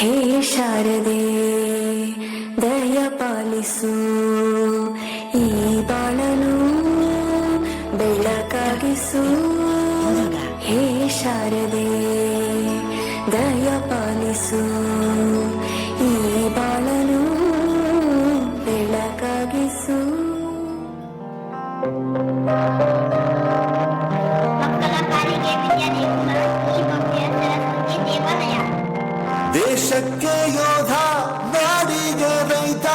ಹೇ ಶಾರದೆ ದಯ ಪಾಲಿಸು, ಈ ಬಾಳನು ಬೆಳಕಾಗಿಸು. ಹೇ ಶಾರದೆ ದಯ ಪಾಲಿಸು, ಈ ಬಾಳನು ಬೆಳಕಾಗಿಸು. ಮಕ್ಕಳ ಪಾಲಿಗೆ ವಿದ್ಯಾದೇವರ ಈ ಭವ್ಯ ಸರಸ್ವತಿ ದೇವಾಲಯ. ದೇಶಕ್ಕೆ ಯೋಧ, ನಾಡಿಗೆ ರೈತ,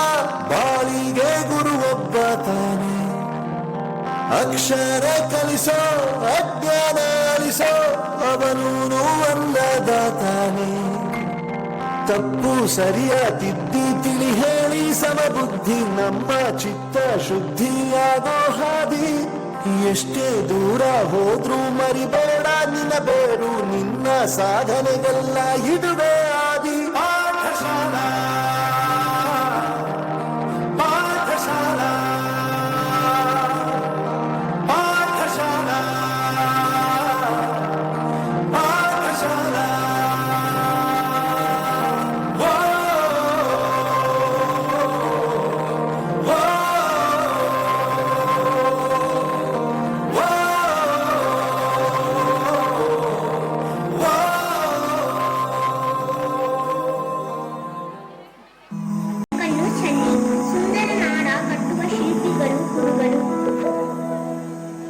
ಬಾಳಿಗೆ ಗುರು ಒಬ್ಬ ತಾನೆ. ಅಕ್ಷರ ಕಲಿಸೋ, ಅಜ್ಞಾನ ಅಳಿಸೋ, ಅವನೂನು ಅನ್ನದಾತಾನೆ. ತಪ್ಪು ಸರಿಯ ತಿದ್ದಿ ತಿಳಿ ಹೇಳಿ ಸಮಬುದ್ಧಿ ನಮ್ಮ ಚಿತ್ತ ಶುದ್ಧಿಯಾಗೋ ಹಾದಿ. ಎಷ್ಟೇ ದೂರ ಹೋದ್ರೂ ಮರಿಬೇಡ ನಿನ್ನ ಬೇರು, ನಿನ್ನ ಸಾಧನೆಗೆಲ್ಲ ಇದುವೇ ಆದಿ. ಪಾಠಶಾಲಾ ಪಾಠಶಾಲಾ ಪಾಠಶಾಲಾ ಪಾಠಶಾಲಾ. ಕಣ್ಣು ಚೆಲ್ಲಿ ಸುಂದರ ನಾಡ ಕಟ್ಟುವ ಶಿಲ್ಪಿಗಳು ಗುರುಗಳು.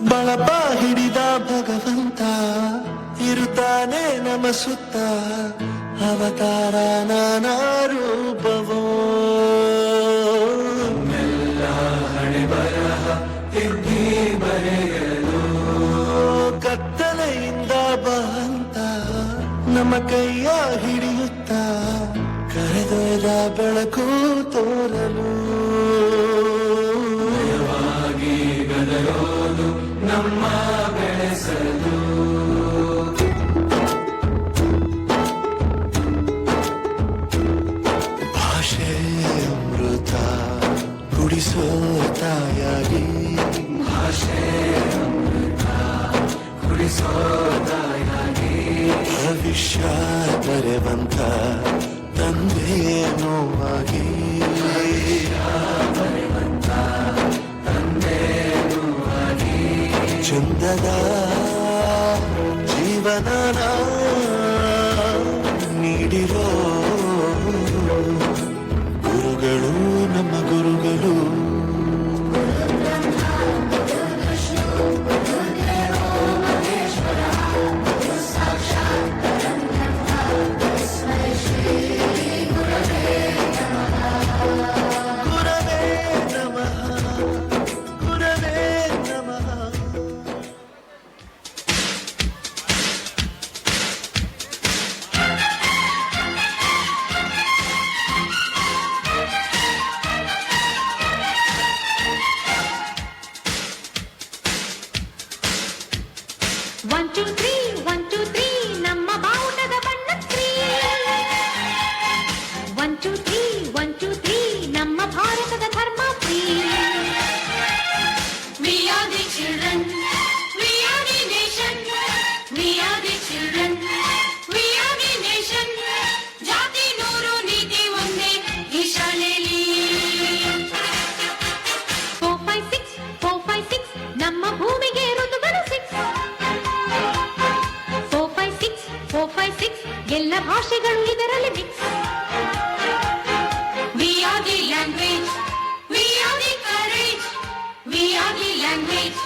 ಬಳಪ ಹಿಡಿದ ಭಗವಂತ ಇರುತ್ತಾನೆ ನಮ ಸುತ್ತ, ಅವತಾರ ನಾನಾ ರೂಪವೋ. ಹಣೆ ಬರಹ ತಿದ್ದಿ ಬರೆಯಲು ಕತ್ತಲೆಯಿಂದ ಬಂತ ನಮ್ಮ ಕೈಯ ಹಿಡಿಯುತ್ತ, ಕರೆದೊಯ್ದ ಬೆಳಕು ತೋರಲು. ಗದರೋದು ನಮ್ಮ ಬೆಳೆಸಲು. ಭಾಷೆ ಅಮೃತ ಕುಡಿಸೋ ತಾಯಾಗಿ, ಭಾಷೆ ಅಮೃತ ಕುಡಿಸೋ ತಾಯಾಗಿ. ಭವಿಷ್ಯ ಬರೆವಂತ ತಂದೆಯೇನೋ ಆಗಿ, ಚಂದದ ಜೀವನ ನೀಡಿರೋ ಗುರುಗಳು ನಮ್ಮ ಗುರುಗಳು. ಗುರವೇ ನಮಃ, ಗುರವೇ ನಮಃ. One, two, three, one, two, three, ನಮ್ಮ ಬಾವುಟದ ಬಣ್ಣ Shri. One, two, three, one, two, three, ನಮ್ಮ ಭಾರತದ ಧರ್ಮ Shri. We are the children, we are the nation, we are the children, we are the nation. ಜಾತಿ ನೂರು ನೀತಿ ಒಂದೇ ಈ ಶಾಲೆಯಲ್ಲಿ. 4, 5, 6, 4, 5, 6, ನಮ್ಮ ಭೂಮಿಗೆ ಋತುಗಳು 6. 4, 5, 6, 4, 5, 6, ಎಲ್ಲ ಭಾಷೆಗಳು ಇದರಲ್ಲಿ mix. We are the language, we are the courage, we are the language.